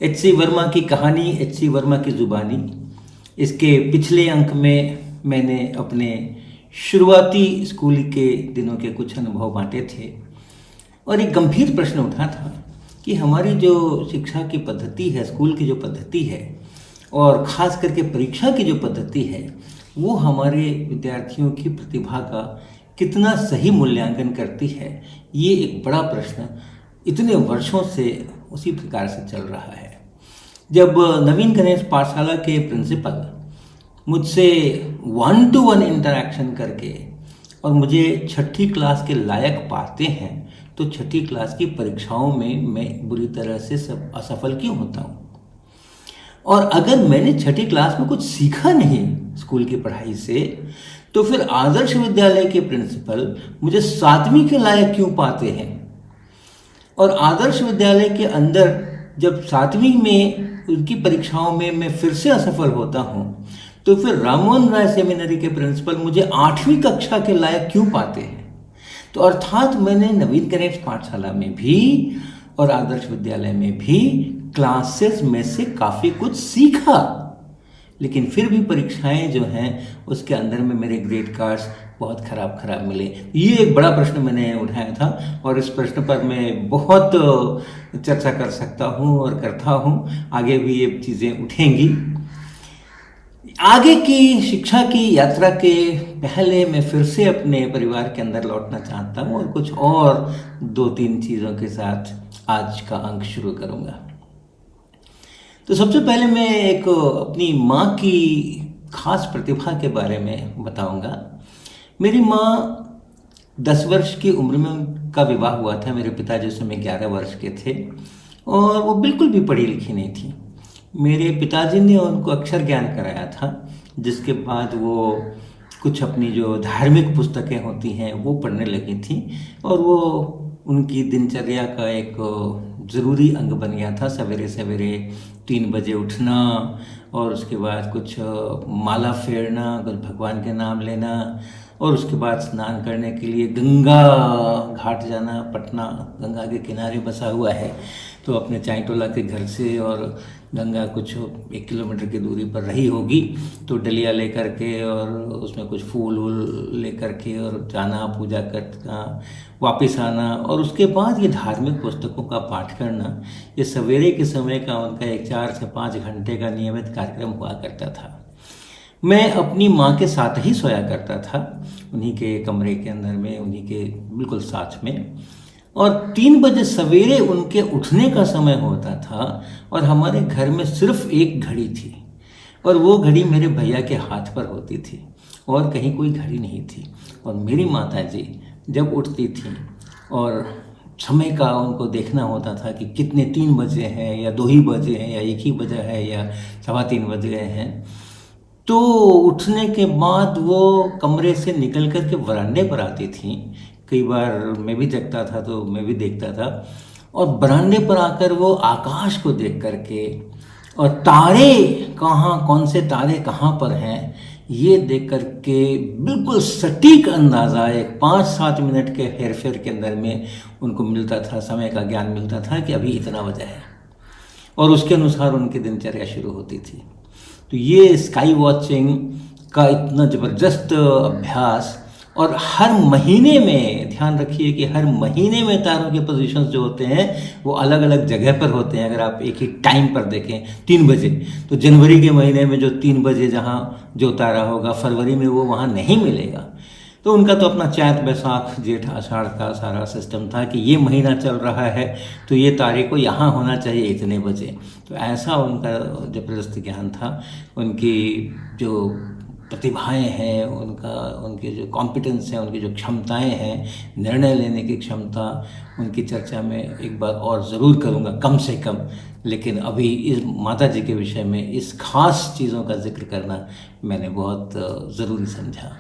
एच.सी. वर्मा की कहानी, एच.सी. वर्मा की ज़ुबानी। इसके पिछले अंक में मैंने अपने शुरुआती स्कूल के दिनों के कुछ अनुभव बांटे थे और एक गंभीर प्रश्न उठा था कि हमारी जो शिक्षा की पद्धति है, स्कूल की जो पद्धति है और ख़ास करके परीक्षा की जो पद्धति है, वो हमारे विद्यार्थियों की प्रतिभा का कितना सही मूल्यांकन करती है। ये एक बड़ा प्रश्न इतने वर्षों से उसी प्रकार से चल रहा है। जब नवीन गणेश पाठशाला के प्रिंसिपल मुझसे 1-to-1 इंटरैक्शन करके और मुझे छठी क्लास के लायक पाते हैं, तो छठी क्लास की परीक्षाओं में मैं बुरी तरह से असफल क्यों होता हूँ? और अगर मैंने छठी क्लास में कुछ सीखा नहीं स्कूल की पढ़ाई से, तो फिर आदर्श विद्यालय के प्रिंसिपल मुझे 7वीं के लायक क्यों पाते हैं? और आदर्श विद्यालय के अंदर जब 7वीं में उनकी परीक्षाओं में मैं फिर से असफल होता हूँ, तो फिर राममोहन राय सेमिनरी के प्रिंसिपल मुझे 8वीं कक्षा के लायक क्यों पाते हैं? तो अर्थात मैंने नवीन गणेश पाठशाला में भी और आदर्श विद्यालय में भी क्लासेस में से काफ़ी कुछ सीखा, लेकिन फिर भी परीक्षाएं जो हैं उसके अंदर में मेरे ग्रेड कार्ड्स बहुत ख़राब मिले। ये एक बड़ा प्रश्न मैंने उठाया था और इस प्रश्न पर मैं बहुत चर्चा कर सकता हूँ और करता हूँ। आगे भी ये चीज़ें उठेंगी। आगे की शिक्षा की यात्रा के पहले मैं फिर से अपने परिवार के अंदर लौटना चाहता हूँ और कुछ और 2-3 चीज़ों के साथ आज का अंक शुरू करूँगा। तो सबसे पहले मैं एक अपनी माँ की खास प्रतिभा के बारे में बताऊँगा। मेरी माँ 10 वर्ष की उम्र में उनका विवाह हुआ था। मेरे पिताजी उस समय 11 वर्ष के थे और वो बिल्कुल भी पढ़ी लिखी नहीं थी। मेरे पिताजी ने उनको अक्षर ज्ञान कराया था, जिसके बाद वो कुछ अपनी जो धार्मिक पुस्तकें होती हैं वो पढ़ने लगी थी और वो उनकी दिनचर्या का एक ज़रूरी अंग बन गया था। सवेरे सवेरे 3 बजे उठना और उसके बाद कुछ माला फेरना, कुछ भगवान के नाम लेना और उसके बाद स्नान करने के लिए गंगा घाट जाना। पटना गंगा के किनारे बसा हुआ है, तो अपने चाईटोला के घर से और गंगा कुछ 1 किलोमीटर की दूरी पर रही होगी, तो डलिया लेकर के और उसमें कुछ फूल वूल लेकर के और जाना, पूजा करना, वापस आना और उसके बाद ये धार्मिक पुस्तकों का पाठ करना। ये सवेरे के समय का उनका एक 4 से 5 घंटे का नियमित कार्यक्रम हुआ करता था। मैं अपनी माँ के साथ ही सोया करता था, उन्हीं के कमरे के अंदर में, उन्हीं के बिल्कुल साथ में। और 3 बजे सवेरे उनके उठने का समय होता था और हमारे घर में सिर्फ एक घड़ी थी और वो घड़ी मेरे भैया के हाथ पर होती थी और कहीं कोई घड़ी नहीं थी। और मेरी माताजी जब उठती थी और समय का उनको देखना होता था कि कितने 3 बजे हैं या 2 ही बजे हैं या 1 ही बजा है या 3:15 बज गए हैं, तो उठने के बाद वो कमरे से निकल कर के वरांडे पर आती थी। कई बार मैं भी जगता था तो मैं भी देखता था और बरामदे पर आकर वो आकाश को देख करके और तारे कहाँ, कौन से तारे कहाँ पर हैं, ये देख करके बिल्कुल सटीक अंदाज़ा एक 5-7 मिनट के हेरफेर के अंदर में उनको मिलता था, समय का ज्ञान मिलता था कि अभी इतना बजा है और उसके अनुसार उनकी दिनचर्या शुरू होती थी। तो ये स्काई वॉचिंग का इतना ज़बरदस्त अभ्यास और हर महीने में, ध्यान रखिए कि हर महीने में तारों के पोजीशंस जो होते हैं वो अलग अलग जगह पर होते हैं। अगर आप एक ही टाइम पर देखें 3 बजे, तो जनवरी के महीने में जो 3 बजे जहाँ जो तारा होगा, फरवरी में वो वहाँ नहीं मिलेगा। तो उनका तो अपना चैत बैसाख जेठ आषाढ़ का सारा सिस्टम था कि ये महीना चल रहा है तो ये तारे को यहाँ होना चाहिए इतने बजे। तो ऐसा उनका ज़बरदस्त ज्ञान था। उनकी जो प्रतिभाएं हैं, उनके जो कॉम्पिटेंस है, उनकी जो क्षमताएं हैं, निर्णय लेने की क्षमता, उनकी चर्चा में एक बार और ज़रूर करूँगा कम से कम। लेकिन अभी इस माताजी के विषय में इस खास चीज़ों का जिक्र करना मैंने बहुत ज़रूरी समझा।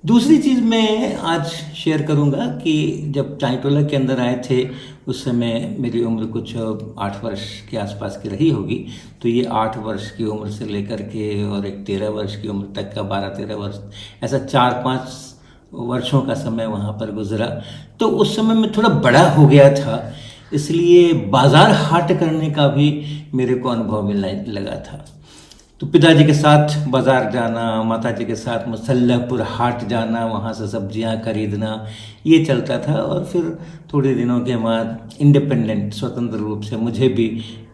दूसरी चीज़ मैं आज शेयर करूंगा कि जब चाईटोला के अंदर आए थे उस समय मेरी उम्र कुछ 8 वर्ष के आसपास की रही होगी। तो ये 8 वर्ष की उम्र से लेकर के और एक 13 वर्ष की उम्र तक का 12-13 वर्ष, ऐसा 4-5 वर्षों का समय वहाँ पर गुजरा। तो उस समय मैं थोड़ा बड़ा हो गया था इसलिए बाजार हाट करने का भी मेरे को अनुभव मिलने लगा था। तो पिताजी के साथ बाजार जाना, माताजी के साथ मुसल्लहपुर हाट जाना, वहाँ से सब्जियाँ खरीदना, ये चलता था। और फिर थोड़े दिनों के बाद इंडिपेंडेंट स्वतंत्र रूप से मुझे भी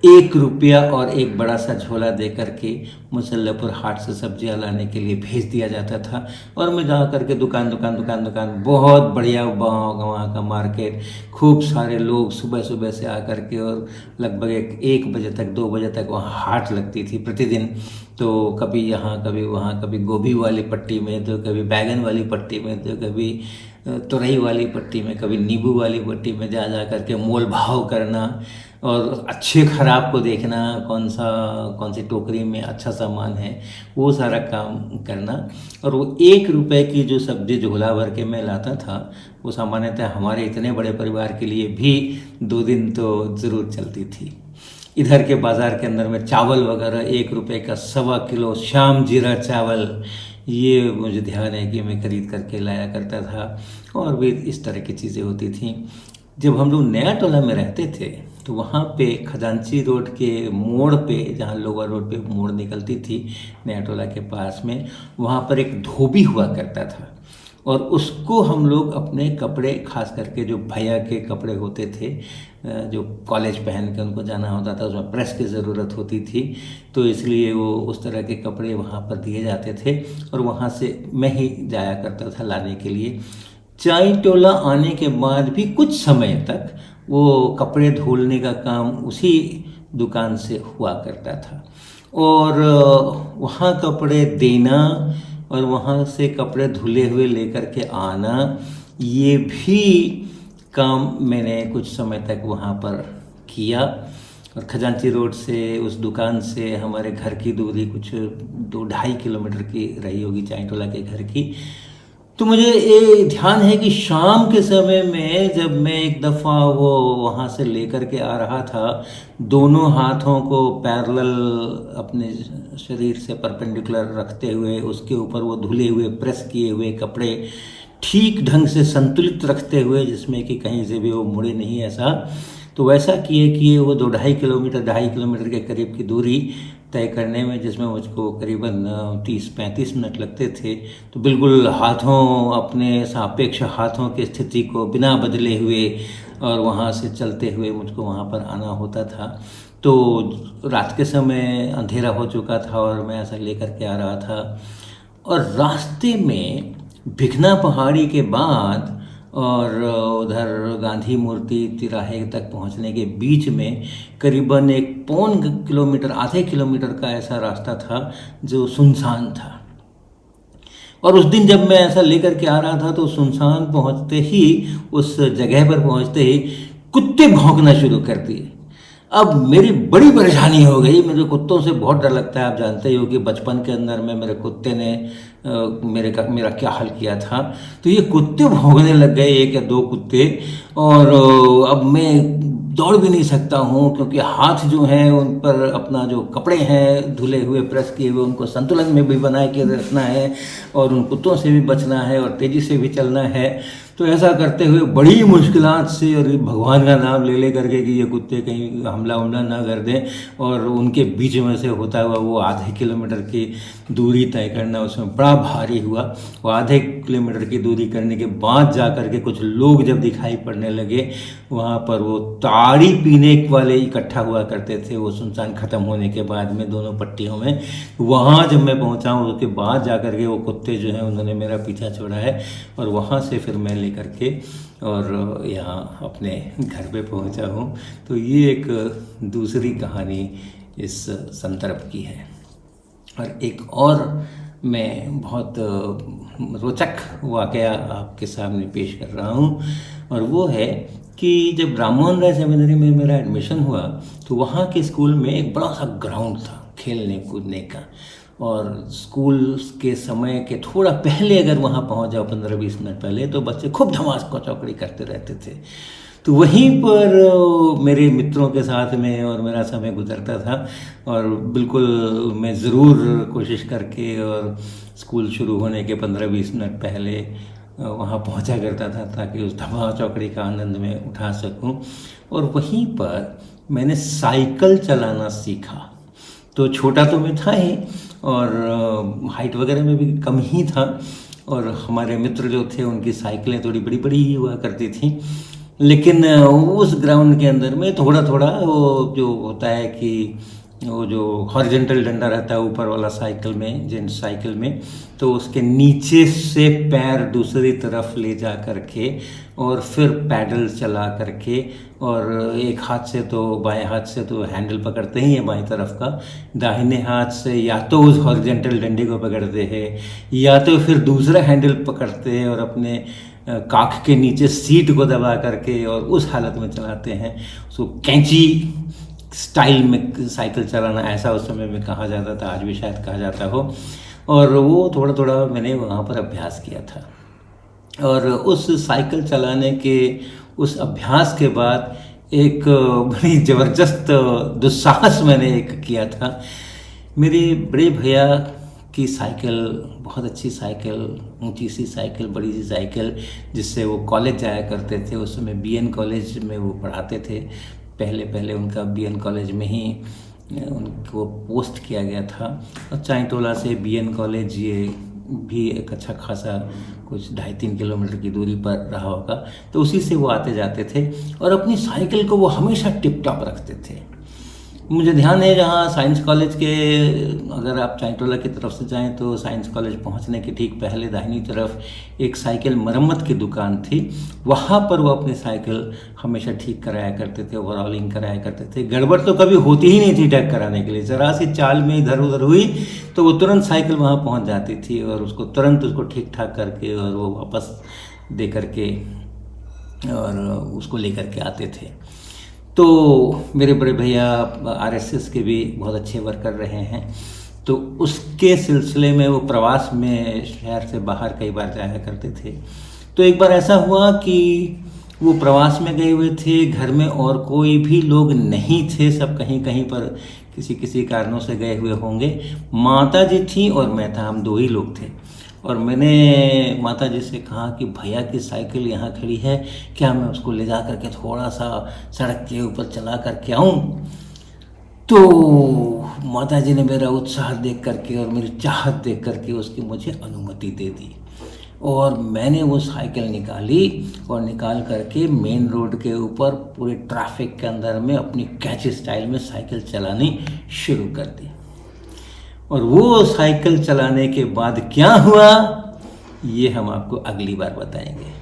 1 रुपया और एक बड़ा सा झोला दे करके मुसल्लहपुर हाट से सब्जियाँ लाने के लिए भेज दिया जाता था। और मैं जा करके दुकान दुकान दुकान दुकान, बहुत बढ़िया वहाँ का मार्केट, खूब सारे लोग सुबह सुबह से आकर के, और लगभग 1 बजे तक 2 बजे तक वहाँ हाट लगती थी प्रतिदिन। तो कभी यहाँ कभी वहाँ, कभी गोभी वाली पट्टी में, तो कभी बैगन वाली पट्टी में, तो कभी तुरई वाली पट्टी में, कभी नींबू वाली पट्टी में जा जा करके मोल भाव करना, और अच्छे खराब को देखना, कौन सी टोकरी में अच्छा सामान है, वो सारा काम करना। और वो 1 रुपए की जो सब्जी झोला भर के मैं लाता था, वो सामान्यतः हमारे इतने बड़े परिवार के लिए भी 2 दिन तो ज़रूर चलती थी। इधर के बाज़ार के अंदर में चावल वगैरह 1 रुपए का 1.25 किलो श्याम जीरा चावल, ये मुझे ध्यान है कि मैं खरीद करके लाया करता था। और भी इस तरह की चीज़ें होती थी। जब हम लोग नया टोला में रहते थे, तो वहाँ पे खजांची रोड के मोड़ पे, जहाँ लोअर रोड पे मोड़ निकलती थी नया टोला के पास में, वहाँ पर एक धोबी हुआ करता था। और उसको हम लोग अपने कपड़े, खास करके जो भैया के कपड़े होते थे, जो कॉलेज पहन के उनको जाना होता था, उसमें प्रेस की ज़रूरत होती थी, तो इसलिए वो उस तरह के कपड़े वहाँ पर दिए जाते थे। और वहाँ से मैं ही जाया करता था लाने के लिए। चाई टोला आने के बाद भी कुछ समय तक वो कपड़े धुलने का काम उसी दुकान से हुआ करता था। और वहाँ कपड़े देना और वहाँ से कपड़े धुले हुए लेकर के आना, ये भी काम मैंने कुछ समय तक वहाँ पर किया। और खजांची रोड से, उस दुकान से हमारे घर की दूरी कुछ 2-2.5 किलोमीटर की रही होगी, चाई टोला के घर की। तो मुझे ये ध्यान है कि शाम के समय में जब मैं एक दफ़ा वो वहाँ से लेकर के आ रहा था, दोनों हाथों को पैरेलल अपने शरीर से परपेंडिकुलर रखते हुए, उसके ऊपर वो धुले हुए प्रेस किए हुए कपड़े ठीक ढंग से संतुलित रखते हुए, जिसमें कि कहीं से भी वो मुड़े नहीं, ऐसा। तो वैसा किए वो 2.5 किलोमीटर के करीब की दूरी तय करने में, जिसमें मुझको करीबन 30-35 मिनट लगते थे। तो बिल्कुल हाथों, अपने सापेक्ष हाथों की स्थिति को बिना बदले हुए और वहाँ से चलते हुए मुझको वहाँ पर आना होता था। तो रात के समय अंधेरा हो चुका था और मैं ऐसा लेकर के आ रहा था। और रास्ते में भिखना पहाड़ी के बाद और उधर गांधी मूर्ति तिराहे तक पहुंचने के बीच में करीबन 1.25 किलोमीटर, आधे किलोमीटर का ऐसा रास्ता था जो सुनसान था। और उस दिन जब मैं ऐसा लेकर के आ रहा था, तो सुनसान पहुंचते ही, उस जगह पर पहुंचते ही कुत्ते भौंकना शुरू कर दिए। अब मेरी बड़ी परेशानी हो गई। मुझे कुत्तों से बहुत डर लगता है। आप जानते ही हो कि बचपन के अंदर में मेरे कुत्ते ने मेरा क्या हाल किया था। तो ये कुत्ते भौंकने लग गए, 1 या 2 कुत्ते। और अब मैं दौड़ भी नहीं सकता हूँ, क्योंकि हाथ जो हैं उन पर अपना जो कपड़े हैं धुले हुए प्रेस किए हुए, उनको संतुलन में भी बना के रखना है और उन कुत्तों से भी बचना है और तेज़ी से भी चलना है। तो ऐसा करते हुए बड़ी मुश्किलात से, और भगवान का नाम ले करके कि ये कुत्ते कहीं हमला ना कर दें, और उनके बीच में से होता हुआ वो आधे किलोमीटर की दूरी तय करना, उसमें बड़ा भारी हुआ। वो आधे किलोमीटर की दूरी करने के बाद जा कर के कुछ लोग जब दिखाई पड़ने लगे, वहाँ पर वो ताड़ी पीने वाले इकट्ठा हुआ करते थे, वो सुनसान ख़त्म होने के बाद में दोनों पट्टियों में। वहाँ जब मैं पहुँचा हूँ, उसके बाद जा कर के वो कुत्ते जो हैं उन्होंने मेरा पीछा छोड़ा है, और वहाँ से फिर मैं लेकर के और यहाँ अपने घर पे पहुँचा हूँ। तो ये एक दूसरी कहानी इस संदर्भ की है। और एक और मैं बहुत रोचक वाकया आपके सामने पेश कर रहा हूँ, और वो है कि जब राम मोहन राय सेमिनरी में मेरा एडमिशन हुआ, तो वहाँ के स्कूल में एक बड़ा सा ग्राउंड था खेलने कूदने का। और स्कूल के समय के थोड़ा पहले अगर वहाँ पहुँच जाओ, 15-20 मिनट पहले, तो बच्चे खूब धमाका चौकड़ी करते रहते थे। तो वहीं पर मेरे मित्रों के साथ में और मेरा समय गुजरता था। और बिल्कुल मैं ज़रूर कोशिश करके, और स्कूल शुरू होने के 15-20 मिनट पहले वहाँ पहुँचा करता था ताकि उस धमाल चौकड़ी का आनंद में उठा सकूं। और वहीं पर मैंने साइकिल चलाना सीखा। तो छोटा तो मैं था ही, और हाइट वगैरह में भी कम ही था, और हमारे मित्र जो थे उनकी साइकिलें थोड़ी बड़ी बड़ी ही हुआ करती थी। लेकिन उस ग्राउंड के अंदर में थोड़ा थोड़ा वो जो होता है कि वो जो हॉरिजॉन्टल डंडा रहता है ऊपर वाला साइकिल में, जेंट्स साइकिल में, तो उसके नीचे से पैर दूसरी तरफ ले जा करके और फिर पैडल चला करके, और एक हाथ से तो बाएं हाथ से तो हैंडल पकड़ते ही हैं बाएं तरफ का, दाहिने हाथ से या तो उस हॉरिजॉन्टल डंडे को पकड़ते हैं या तो फिर दूसरा हैंडल पकड़ते हैं और अपने काख के नीचे सीट को दबा करके और उस हालत में चलाते हैं। उसको कैंची स्टाइल में साइकिल चलाना ऐसा उस समय में कहा जाता था, आज भी शायद कहा जाता हो। और वो थोड़ा थोड़ा मैंने वहाँ पर अभ्यास किया था। और उस साइकिल चलाने के उस अभ्यास के बाद एक बड़ी ज़बरदस्त दुस्साहस मैंने एक किया था। मेरे बड़े भैया की साइकिल, बहुत अच्छी साइकिल, ऊंची सी साइकिल, बड़ी सी साइकिल, जिससे वो कॉलेज जाया करते थे। उस समय बीएन कॉलेज में वो पढ़ाते थे। पहले उनका बीएन कॉलेज में ही उनको पोस्ट किया गया था। और चाईटोला से बीएन कॉलेज ये भी एक अच्छा खासा कुछ 2.5-3 किलोमीटर की दूरी पर रहा होगा। तो उसी से वो आते जाते थे और अपनी साइकिल को वो हमेशा टिप टॉप रखते थे। मुझे ध्यान है जहाँ साइंस कॉलेज के, अगर आप चाईटोला की तरफ से जाएं तो साइंस कॉलेज पहुँचने के ठीक पहले दाहिनी तरफ एक साइकिल मरम्मत की दुकान थी। वहाँ पर वो अपनी साइकिल हमेशा ठीक कराया करते थे, ओवरऑलिंग कराया करते थे। गड़बड़ तो कभी होती ही नहीं थी ठीक कराने के लिए। ज़रा सी चाल में इधर उधर हुई तो वो तुरंत साइकिल वहाँ पहुँच जाती थी और उसको तुरंत उसको ठीक ठाक करके और वो वापस दे करके और उसको ले करके आते थे। तो मेरे बड़े भैया आरएसएस के भी बहुत अच्छे वर्कर रहे हैं। तो उसके सिलसिले में वो प्रवास में शहर से बाहर कई बार जाया करते थे। तो एक बार ऐसा हुआ कि वो प्रवास में गए हुए थे, घर में और कोई भी लोग नहीं थे, सब कहीं कहीं पर किसी किसी कारणों से गए हुए होंगे। माता जी थी और मैं था, हम 2 ही लोग थे। और मैंने माता जी से कहा कि भैया की साइकिल यहाँ खड़ी है, क्या मैं उसको ले जा करके थोड़ा सा सड़क के ऊपर चला करके आऊँ? तो माता जी ने मेरा उत्साह देख करके और मेरी चाहत देख करके उसकी मुझे अनुमति दे दी। और मैंने वो साइकिल निकाली और निकाल करके मेन रोड के ऊपर पूरे ट्रैफिक के अंदर में अपनी कैची स्टाइल में साइकिल चलानी शुरू कर दी। और वो साइकिल चलाने के बाद क्या हुआ ये हम आपको अगली बार बताएंगे।